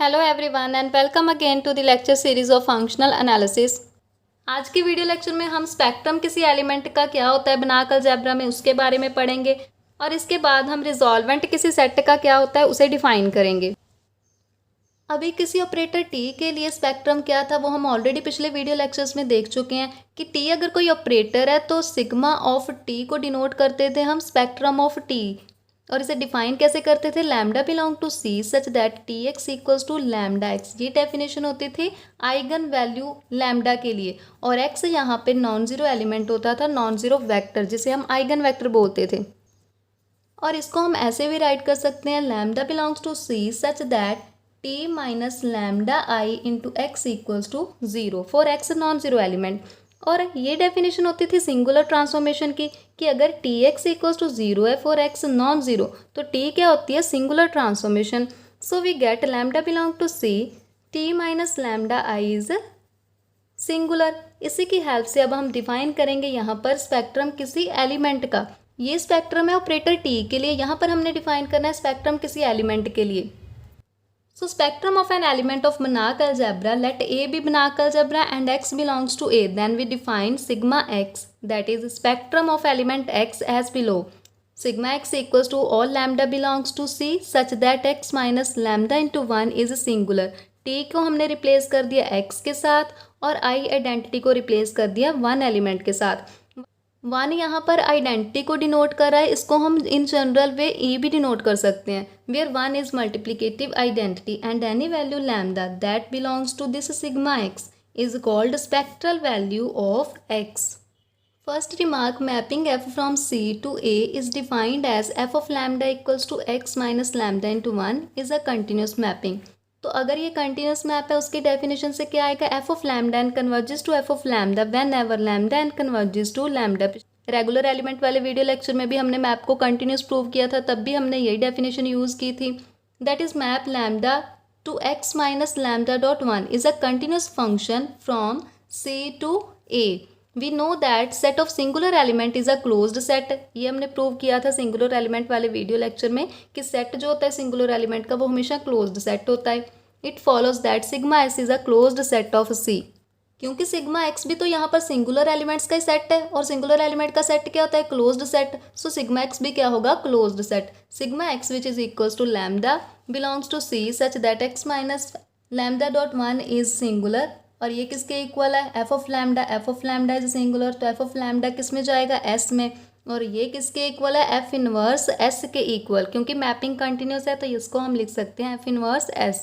Hello everyone and welcome again to the lecture series of functional analysis. आज की video lecture में हम spectrum किसी एलिमेंट का क्या होता है बनाक अलजेब्रा में उसके बारे में पढ़ेंगे और इसके बाद हम रिजॉल्वेंट किसी सेट का क्या होता है उसे डिफाइन करेंगे। अभी किसी ऑपरेटर टी के लिए स्पेक्ट्रम क्या था वो हम ऑलरेडी पिछले वीडियो लेक्चर्स में देख चुके हैं कि टी अगर कोई ऑपरेटर है तो सिग्मा ऑफ टी को डिनोट करते थे हम स्पेक्ट्रम ऑफ टी, और इसे डिफाइन कैसे करते थे, lambda belong to C such that T x equals to lambda x. ये डेफिनेशन होती थी आइगन वैल्यू लैम्डा के लिए, और एक्स यहाँ पे नॉन जीरो एलिमेंट होता था, नॉन जीरो वेक्टर जिसे हम आइगन वेक्टर बोलते थे। और इसको हम ऐसे भी राइट कर सकते हैं, lambda belongs to C such that T minus lambda I into x equals to zero for x non zero element. और ये डेफिनेशन होती थी सिंगुलर ट्रांसफॉर्मेशन की कि अगर T x equals to zero है फॉर एक्स नॉन जीरो तो T क्या होती है, singular transformation. So we get lambda belong to C T minus lambda I is singular. इसी की हेल्प से अब हम डिफाइन करेंगे यहाँ पर स्पेक्ट्रम किसी एलिमेंट का। ये स्पेक्ट्रम है ऑपरेटर टी के लिए, यहाँ पर हमने डिफाइन करना है स्पेक्ट्रम किसी एलिमेंट के लिए। So spectrum of an element of Banach algebra, let A be Banach algebra and X belongs to A. Then we define sigma X, that is spectrum of element X as below. Sigma X equals to all lambda belongs to C such that X minus lambda into 1 is singular. T को हमने replace कर दिया X के साथ और I identity को replace कर दिया 1 एलिमेंट के साथ। 1 यहाँ पर आइडेंटिटी को डिनोट कर रहा है, इसको हम इन जनरल वे ई भी डिनोट कर सकते हैं, where 1 is multiplicative identity and any value lambda that belongs to this sigma x is called spectral value of x. First remark, mapping f from C to A is defined as f of lambda equals to x minus lambda into 1 is a continuous mapping. तो अगर ये continuous map है उसकी definition से क्या आएगा, f of lambda n converges to f of lambda whenever lambda n converges to lambda. Regular element वाले video lecture में भी हमने मैप को कंटिन्यूस प्रूव किया था, तब भी हमने यही डेफिनेशन यूज़ की थी। That is map lambda to x minus lambda dot 1 is a continuous function from C to A. We know that set of singular element is a closed set. ये हमने प्रूव किया था singular element वाले video lecture में कि set जो होता है सिंगुलर एलिमेंट का वो हमेशा क्लोज्ड सेट होता है। It follows that sigma S is a closed set of C, क्योंकि सिग्मा एक्स भी तो यहाँ पर सिंगुलर एलिमेंट्स का ही सेट है और सिंगुलर एलिमेंट का सेट क्या होता है, closed set. So sigma x भी क्या होगा, closed set. Sigma x which is equals to lambda belongs to C such that x minus lambda dot 1 is singular. और ये किसके इक्वल है, f of lambda is singular, तो f of lambda किस में जाएगा, एस में। और ये किसके इक्वल है, एफ इनवर्स एस के इक्वल, क्योंकि मैपिंग कंटिन्यूस है तो इसको हम लिख सकते हैं F inverse S.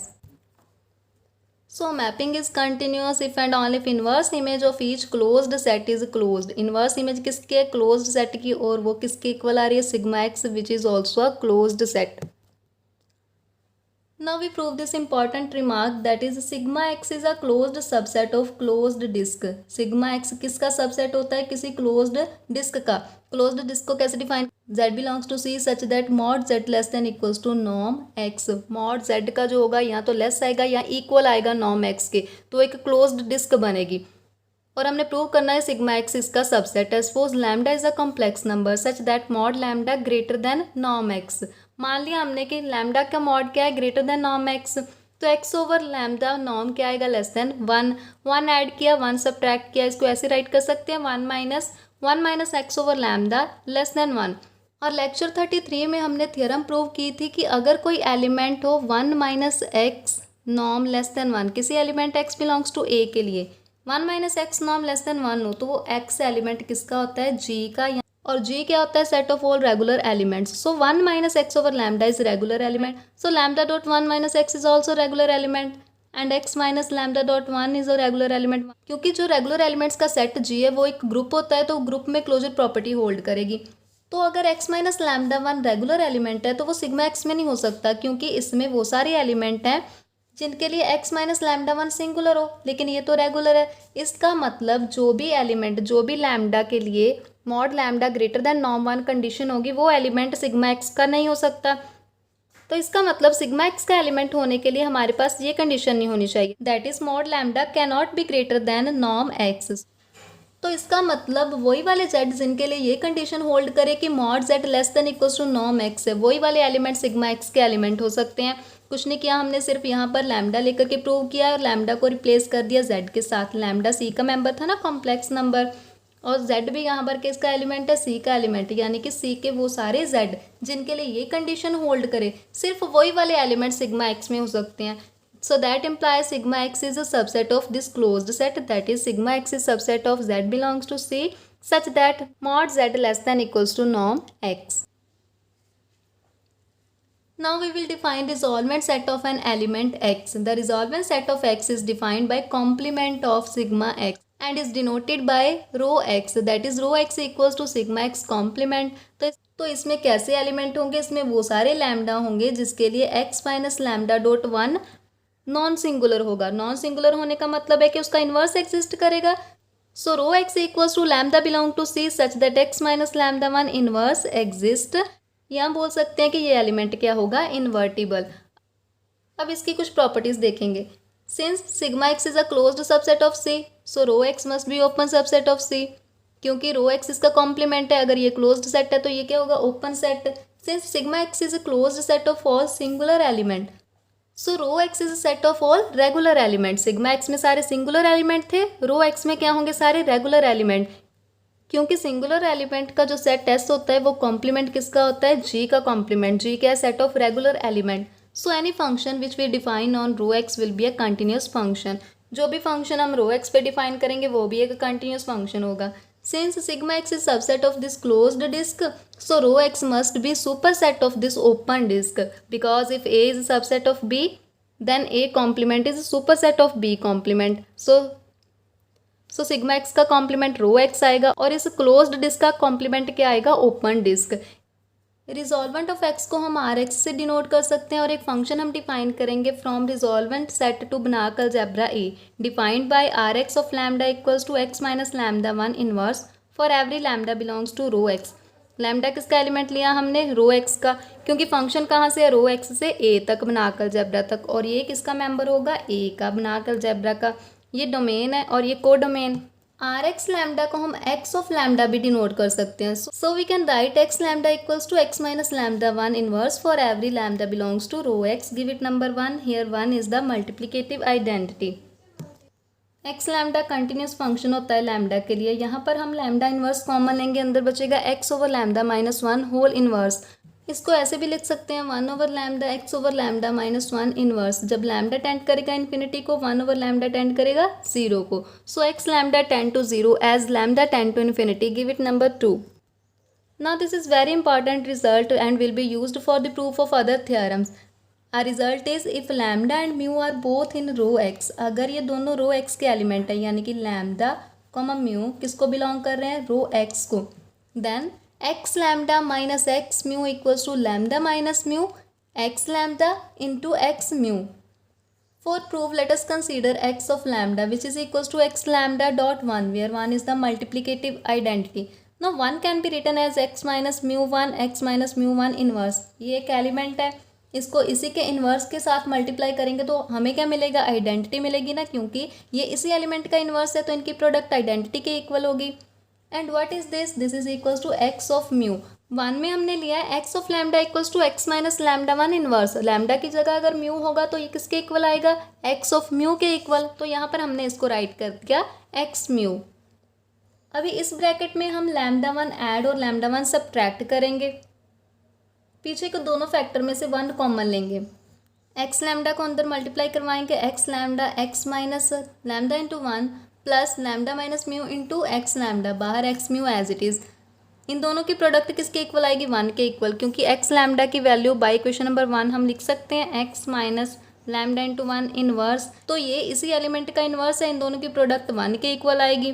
So mapping is continuous if and only if inverse image of each closed set is closed. Inverse image किसके, closed set की, और वो किसके इक्वल आ रही है, sigma x which is also a closed set. Now we prove this important remark, that is sigma x is a closed subset of closed disk. sigma x किसका subset होता है, किसी closed disk का। closed disk को कैसे define, z belongs to c such that mod z less than equals to norm x। mod z का जो होगा या तो लेस आएगा या इक्वल आएगा norm x के, तो एक closed disk बनेगी। और हमने प्रूव करना है सिग्मा एक्स इसका सबसेट है। Suppose lambda is a complex number such that mod lambda greater than norm x. मान लिया हमने कि लैम्डा का मॉड क्या है, ग्रेटर देन नॉर्म एक्स, तो एक्स ओवर लैम्डा नॉर्म क्या आएगा, लेस देन 1। 1 ऐड किया, 1 सब्ट्रैक्ट किया, इसको ऐसे राइट कर सकते हैं 1 minus x over lambda less than 1। और लेक्चर 33 में हमने थ्योरम प्रूव की थी कि अगर कोई एलिमेंट हो 1 minus x norm less than 1, किसी एलिमेंट एक्स बिलोंग्स टू ए के लिए 1 minus x norm less than 1 हो, तो वो एक्स एलिमेंट किसका होता है, जी का। और जी क्या होता है, set of all regular elements. So 1 minus x over lambda is regular element, so lambda dot 1 minus x is also regular element and x minus lambda dot 1 is a regular element. क्योंकि जो regular elements का set जी है वो एक group होता है, तो group में क्लोजर प्रॉपर्टी होल्ड करेगी। तो अगर x minus lambda 1 regular element है तो वो सिग्मा एक्स में नहीं हो सकता, क्योंकि इसमें वो सारे एलिमेंट हैं जिनके लिए x माइनस लैम्डा 1 सिंगुलर हो, लेकिन ये तो रेगुलर है। इसका मतलब जो भी एलिमेंट, जो भी लैम्डा के लिए mod lambda greater than norm 1 condition होगी वो एलिमेंट सिग्मा एक्स का नहीं हो सकता। तो इसका मतलब सिग्मा एक्स का एलिमेंट होने के लिए हमारे पास ये कंडीशन नहीं होनी चाहिए, that is mod lambda can not be greater than norm x. तो इसका मतलब वही वाले z जिनके लिए ये कंडीशन होल्ड करे कि mod z less than equals to norm x है, वही वाले एलिमेंट सिग्मा x के एलिमेंट हो सकते हैं। कुछ नहीं किया हमने, सिर्फ यहाँ पर लैम्डा लेकर के प्रूव किया और लैम्डा को रिप्लेस कर दिया जेड के साथ। लैम्डा सी का मेंबर था ना, कॉम्प्लेक्स नंबर, और जेड भी यहाँ पर किसका एलिमेंट है, सी का एलिमेंट, यानी कि सी के वो सारे जेड जिनके लिए ये कंडीशन होल्ड करे, सिर्फ वही वाले एलिमेंट सिग्मा एक्स में हो सकते हैं। So that implies sigma x is a subset of this closed set, that is sigma x is subset of z belongs to C such that mod z less than equals to norm x. Now we will define resolvent set of an element x. The resolvent set of x is defined by complement of sigma x and is denoted by rho x, that is rho x equals to sigma x complement. तो इसमें कैसे element होंगे, इसमें वो सारे lambda होंगे जिसके लिए x minus lambda dot one non singular होगा। नॉन सिंगुलर होने का मतलब है कि उसका इन्वर्स एग्जिस्ट करेगा। So rho x equals to lambda belong to C such that x minus lambda one inverse exist, या बोल सकते हैं कि ये एलिमेंट क्या होगा, इन्वर्टिबल। अब इसकी कुछ प्रॉपर्टीज देखेंगे। Since sigma x is a closed subset of C, so rho x must be open subset of C, क्योंकि रो एक्स इसका कॉम्प्लीमेंट है। अगर ये क्लोज्ड सेट है तो ये क्या होगा, open set. Since sigma x is a closed set of all singular element, so rho x is a set of all regular element. Sigma x में सारे सिंगुलर एलिमेंट थे, रो एक्स में क्या होंगे, सारे रेगुलर एलिमेंट, क्योंकि सिंगुलर एलिमेंट का जो सेट एस होता है वो कॉम्प्लीमेंट किसका होता है, जी का कॉम्प्लीमेंट। जी क्या है, set of regular element. So any function which we define on rho x will be a continuous function. जो भी फंक्शन हम रो एक्स पे डिफाइन करेंगे वो भी एक कंटिन्यूस फंक्शन होगा। Since sigma x is subset of this closed disk, so rho x must be superset of this open disk, because if A is a subset of B, then A complement is a superset of B complement. So sigma x का complement rho x आएगा और इस closed disk का complement क्या आएगा, open disk। रिजॉल्वेंट of x को हम are x से डिनोट कर सकते हैं और एक फंक्शन हम डिफाइन करेंगे from resolvent set to banach algebra A, defined by R x of lambda equals to x minus lambda one inverse for every lambda belongs to rho x. Lambda किसका element लिया हमने, रो x का, क्योंकि function कहाँ से है, रो x से ए तक बनाक अलजेब्रा तक, और ये किसका मेंबर होगा, ए का बनाक अलजेब्रा का। ये डोमेन है और ये को डोमेन। आर एक्स लैम्डा को हम एक्स ऑफ लैम्डा भी डिनोट कर सकते हैं। So we can write x lambda equals to x minus lambda one inverse for every lambda belongs to rho x. Give it number one, here one is the multiplicative identity. X lambda continuous function होता है lambda के लिए। यहाँ पर हम lambda inverse common लेंगे, अंदर बचेगा x over lambda minus one whole inverse. इसको ऐसे भी लिख सकते हैं, one over lambda x over lambda minus one inverse. जब लैम्डा टेंड करेगा इन्फिनिटी को, वन ओवर लैम्डा टेंड करेगा जीरो को। So x lambda tend to zero as lambda tend to infinity. Give it number two. Now this is very important result and will be used for the proof of other theorems. Uh result is if lambda and mu are both in rho x, अगर ये दोनों रो x के element है, यानी कि lambda comma mu किसको belong कर रहे हैं, रो एक्स को, then x lambda minus x mu equals to lambda minus mu x lambda into x mu. For proof, let us consider x of lambda which is equals to x lambda dot 1, where 1 is the multiplicative identity. Now 1 can be written as x minus mu 1 x minus mu 1 inverse. ये एक element है, इसको इसी के inverse के साथ multiply करेंगे तो हमें क्या मिलेगा, आइडेंटिटी मिलेगी ना, क्योंकि ये इसी एलिमेंट का इन्वर्स है तो इनकी प्रोडक्ट आइडेंटिटी के इक्वल होगी। And what is this, this is equals to x of mu. One में हमने लिया है x of lambda equals to x minus lambda one inverse. Lambda की जगह अगर म्यू होगा तो ये किसके इक्वल आएगा, एक्स ऑफ म्यू के इक्वल। तो यहाँ पर हमने इसको राइट कर दिया एक्स म्यू। अभी इस ब्रैकेट में हम लैम्डा वन ऐड और लैम्डा वन सब्ट्रैक्ट करेंगे। पीछे को दोनों फैक्टर में से वन कॉमन लेंगे। एक्स लैम्डा को अंदर मल्टीप्लाई करवाएंगे, x lambda x minus lambda into one plus lambda minus mu into x lambda, बाहर x mu as it is. इन दोनों की प्रोडक्ट किसके इक्वल आएगी, वन के इक्वल, क्योंकि एक्स लैम्डा की value by equation number one हम लिख सकते हैं x minus lambda into one inverse. तो ये इसी एलिमेंट का इनवर्स है, इन दोनों की प्रोडक्ट वन के इक्वल आएगी।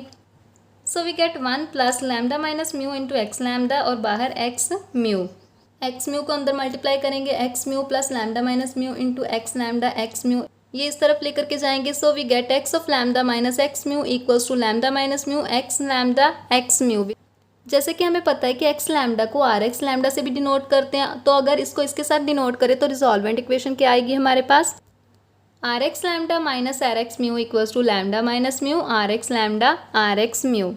So we get one plus lambda minus mu into x lambda और बाहर एक्स म्यू। एक्स म्यू को अंदर मल्टीप्लाई करेंगे, x mu plus lambda minus mu into x lambda x mu, ये इस तरफ लेकर के जाएंगे। So we get x of lambda minus x mu equals to lambda minus mu x lambda x mu. जैसे कि हमें पता है कि एक्स लैम्डा को आर एक्स लैम्डा से भी डिनोट करते हैं, तो अगर इसको इसके साथ डिनोट करें तो रिजॉल्वेंट इक्वेशन क्या आएगी हमारे पास, R x lambda minus R x mu equals to lambda minus mu R x lambda R x mu.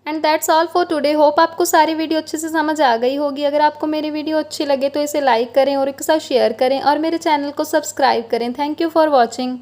And that's all for today. Hope आपको सारी वीडियो अच्छे से समझ आ गई होगी। अगर आपको मेरी वीडियो अच्छी लगे तो इसे लाइक करें और एक साथ शेयर करें और मेरे चैनल को सब्सक्राइब करें। Thank you for watching.